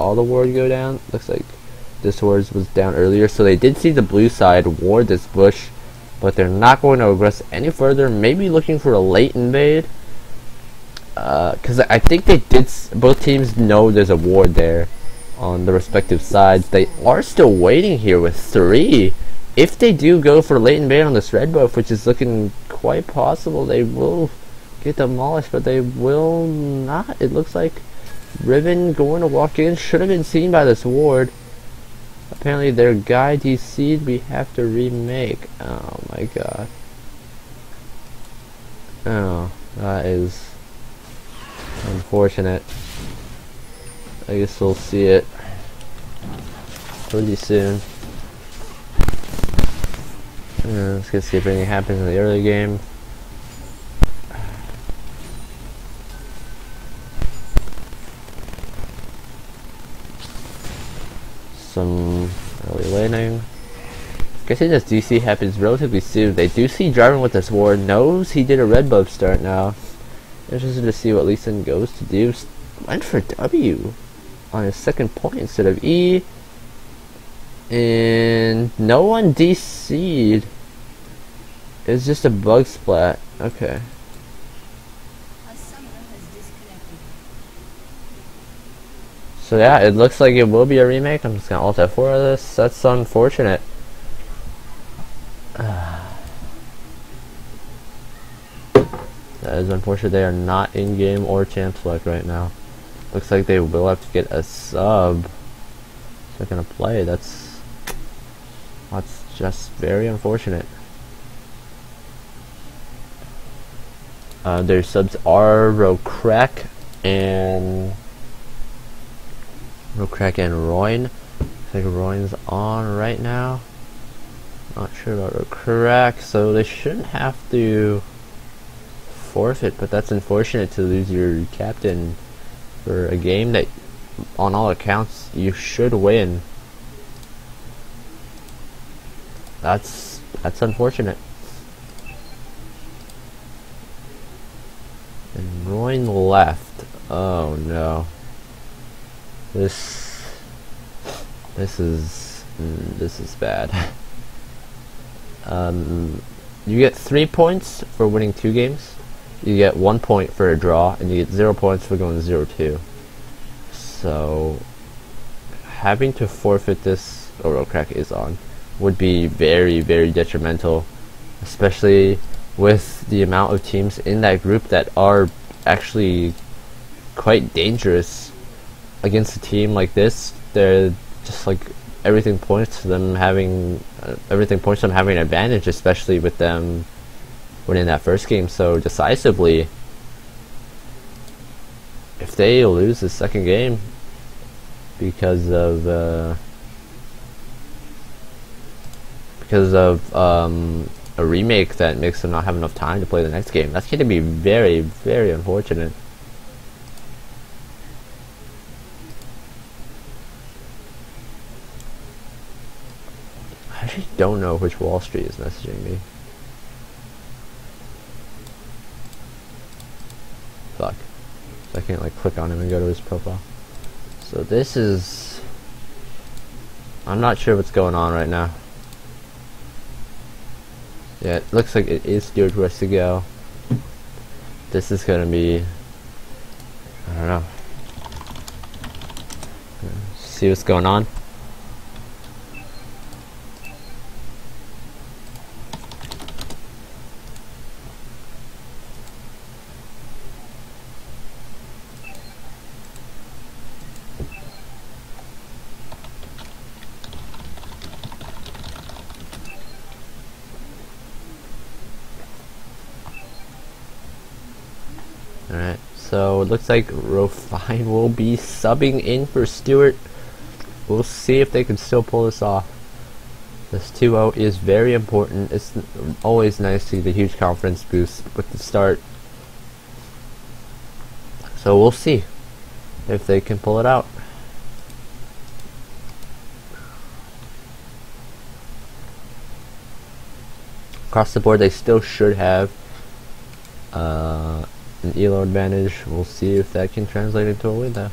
saw the ward go down. Looks like this ward was down earlier, so they did see the blue side ward this bush, but they're not going to aggress any further. Maybe looking for a late invade, because I think they did. Both teams know there's a ward there on the respective sides. They are still waiting here with 3. If they do go for late invade on this red buff, which is looking quite possible, they will get demolished, but they will not. It looks like Ribbon going to walk in should have been seen by this ward. Apparently their guy DC'd. We have to remake. Oh my god. Oh, that is unfortunate. I guess we'll see it pretty soon. Let's get see if anything happens in the early game. Some early laning. Guessing this DC happens relatively soon. They do see Jarvan with this ward. Knows he did a red buff start now. Interested to see what Lee Sin goes to do. Went for W on his second point instead of E. And no one DC'd. It's just a bug splat. Okay. So yeah, it looks like it will be a remake. I'm just gonna alt F4 of this. That's unfortunate. That is unfortunate. They are not in game or champ select right now. Looks like they will have to get a sub. They're gonna play. That's just very unfortunate. Their subs are Rocrack and Roin. I think Roin's on right now. Not sure about Rocrack, so they shouldn't have to forfeit, but that's unfortunate to lose your captain for a game that on all accounts you should win. That's unfortunate. And Roin left. Oh no. This is bad. You get 3 points for winning 2 games. You get 1 point for a draw, and you get 0 points for going 0-2. So having to forfeit this, or Crack is on, would be very, very detrimental, especially with the amount of teams in that group that are actually quite dangerous against a team like this. They're just like everything points to them having an advantage, especially with them winning that first game so decisively. If they lose the second game because of a remake that makes them not have enough time to play the next game, that's going to be very, very unfortunate. I actually don't know which Wall Street is messaging me. Fuck. So I can't like click on him and go to his profile. So this is... I'm not sure what's going on right now. Yeah, it looks like it is Stuart West to go. This is gonna be... I don't know. See what's going on. Alright, so it looks like Rofine will be subbing in for Stewart. We'll see if they can still pull this off. This 2-0 is very important. It's always nice to get a huge confidence boost with the start. So we'll see if they can pull it out. Across the board, they still should have an elo advantage. We'll see if that can translate into a win though.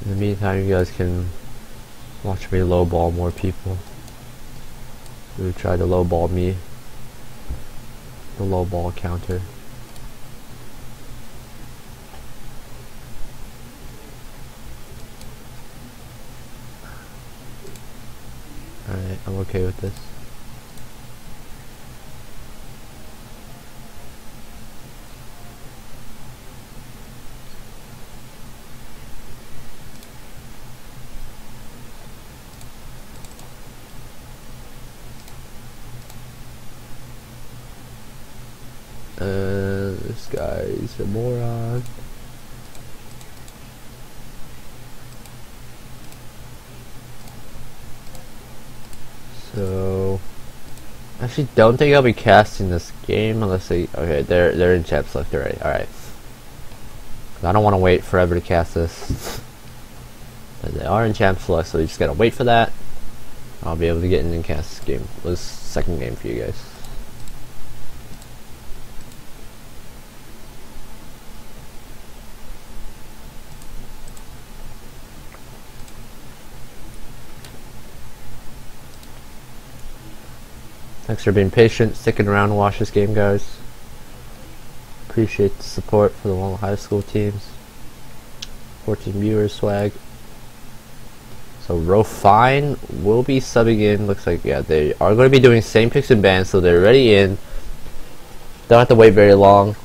In the meantime, you guys can watch me lowball more people who try to lowball me. The lowball counter. Alright, I'm okay with this. This guy's a moron. So, I actually don't think I'll be casting this game unless they. Okay, they're in chat select already. All right. I don't want to wait forever to cast this. But they are in champ select, so you just gotta wait for that. I'll be able to get in and cast this game. This second game for you guys. Thanks for being patient, sticking around to watch this game, guys. Appreciate the support for the Walnut High School teams. 14 viewers, swag. So Rofine will be subbing in. Looks like, yeah, they are going to be doing same picks and bans, so they're already in. Don't have to wait very long.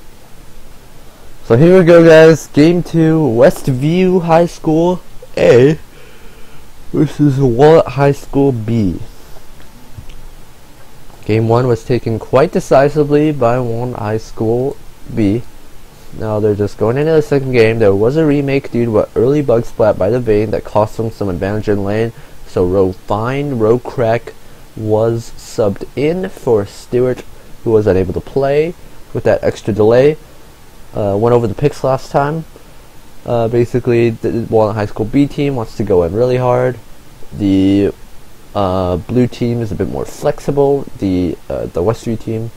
So here we go, guys. Game 2, Westview High School A versus Walnut High School B. Game 1 was taken quite decisively by Walnut High School B. Now they're just going into the second game. There was a remake due to an early bug splat by the Vane that cost them some advantage in lane. So Rocrack was subbed in for Stewart, who was unable to play with that extra delay. Went over the picks last time. Basically, the Walnut High School B team wants to go in really hard. The blue team is a bit more flexible. The Westview team,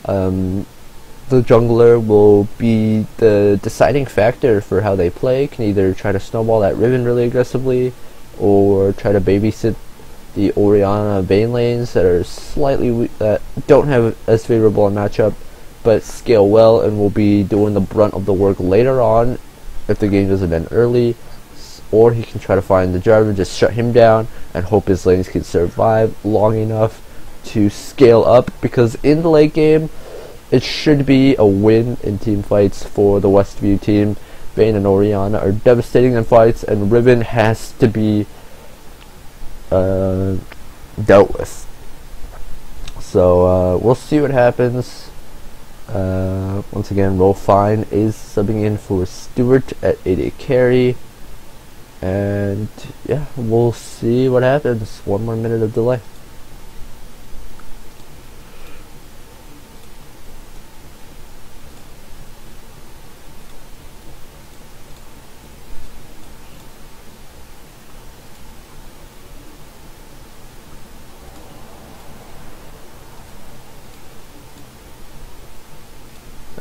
the jungler will be the deciding factor for how they play. Can either try to snowball that Ribbon really aggressively, or try to babysit the Orianna Vayne lanes that are slightly that don't have as favorable a matchup, but scale well and will be doing the brunt of the work later on if the game doesn't end early. Or he can try to find the Jarvan, just shut him down, and hope his lanes can survive long enough to scale up, because in the late game, it should be a win in team fights for the Westview team. Vayne and Orianna are devastating in fights, and Ribbon has to be dealt with. So we'll see what happens. Once again, Rofine is subbing in for Stewart at AD carry. And yeah, we'll see what happens. 1 more minute of delay.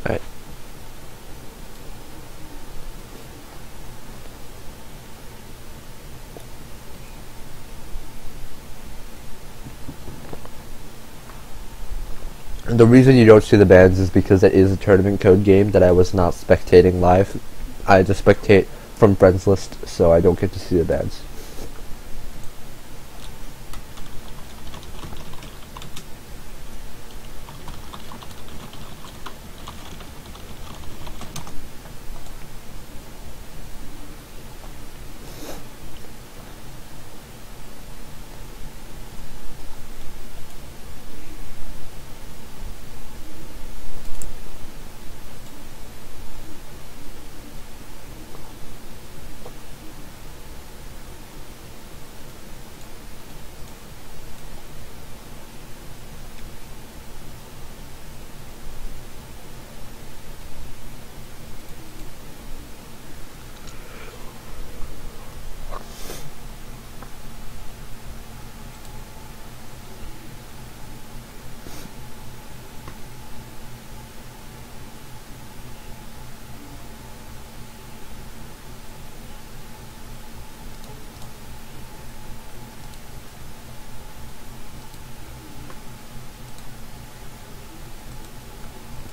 Alright. The reason you don't see the bans is because it is a tournament code game that I was not spectating live. I just spectate from friends list, so I don't get to see the bans.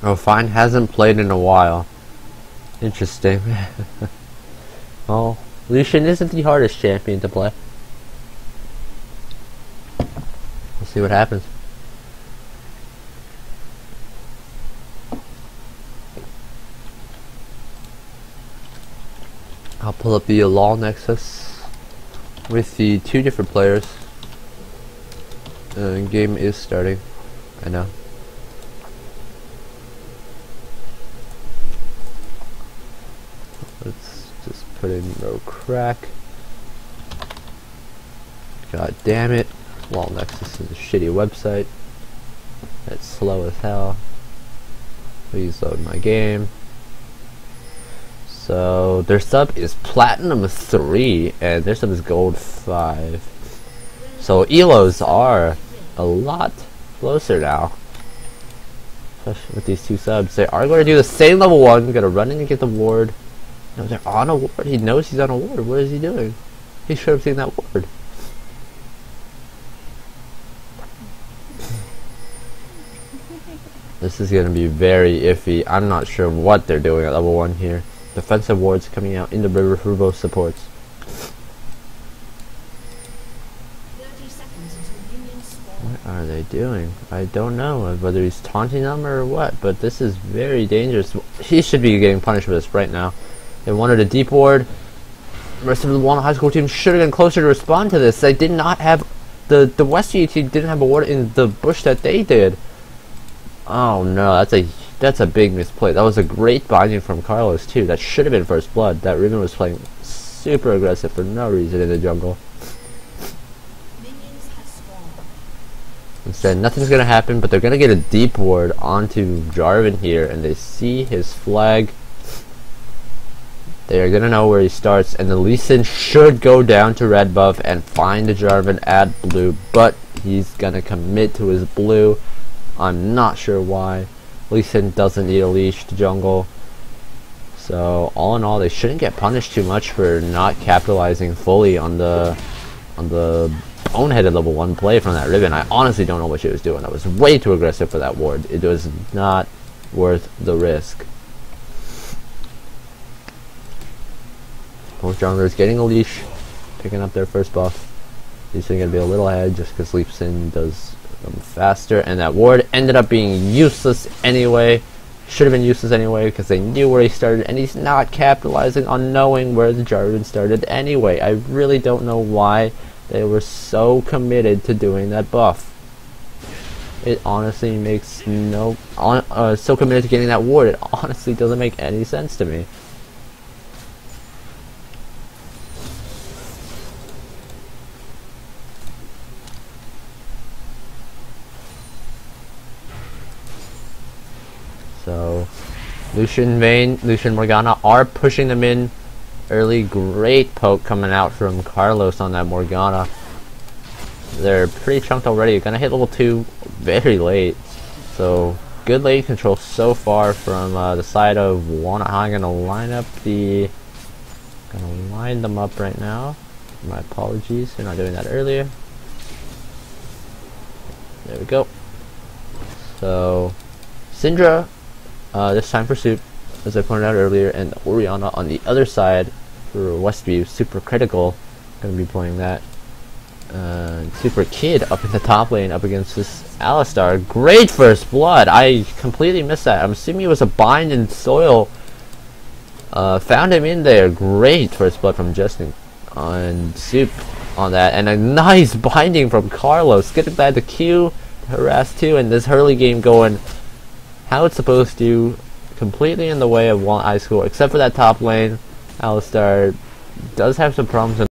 Oh, Fine hasn't played in a while. Interesting. Well, Lucian isn't the hardest champion to play. We'll see what happens. I'll pull up the LoL Nexus with the 2 different players. Game is starting. I know. Let's just put in no crack. God damn it. LoL Nexus is a shitty website. It's slow as hell. Please load my game. So their sub is Platinum 3 and their sub is Gold 5. So elos are a lot closer now. Especially with these 2 subs. They are going to do the same level 1, gonna run in and get the ward. No, they're on a ward. He knows he's on a ward. What is he doing? He should have seen that ward. This is gonna be very iffy. I'm not sure what they're doing at level 1 here. Defensive wards coming out in the river for both supports. 30 seconds until minions spawn. What are they doing? I don't know whether he's taunting them or what, but this is very dangerous. He should be getting punished for this right now. They wanted a deep ward. The rest of the Walnut High School team should have been closer to respond to this. They did not have the Westview team didn't have a ward in the bush that they did. Oh no, that's a big misplay. That was a great binding from Carlos too. That should have been first blood. That Riven was playing super aggressive for no reason in the jungle. Minions have spawned. Instead, nothing's gonna happen, but they're gonna get a deep ward onto Jarvan here, and they see his flag. They are gonna know where he starts, and the Lee Sin should go down to red buff and find the Jarvan at blue, but he's gonna commit to his blue. I'm not sure why. Lee Sin doesn't need a leash to jungle. So all in all, they shouldn't get punished too much for not capitalizing fully on the boneheaded level 1 play from that Riven. I honestly don't know what she was doing. That was way too aggressive for that ward. It was not worth the risk. Both junglers getting a leash, picking up their first buff. Lee Sin gonna be a little ahead just because Lee Sin does them faster, and that ward ended up being useless anyway. Should have been useless anyway because they knew where he started, and he's not capitalizing on knowing where the Jarvan started anyway. I really don't know why they were so committed to doing that buff. It honestly makes no so committed to getting that ward. It honestly doesn't make any sense to me. So Lucian Vayne, Lucian Morgana are pushing them in early. Great poke coming out from Carlos on that Morgana. They're pretty chunked already. Gonna hit level 2 very late. So good lane control so far from the side of Walnut High. Gonna line them up right now. My apologies for not doing that earlier. There we go. So Syndra this time for Soup, as I pointed out earlier, and Orianna on the other side for Westview, super critical. Gonna be playing that. Super Kid up in the top lane up against this Alistar. Great first blood! I completely missed that. I'm assuming it was a bind in soil. Found him in there. Great first blood from Justin on Soup on that, and a nice binding from Carlos. Getting back the Q to harass 2, and this early game going how it's supposed to, completely in the way of Walnut High School, except for that top lane. Alistar does have some problems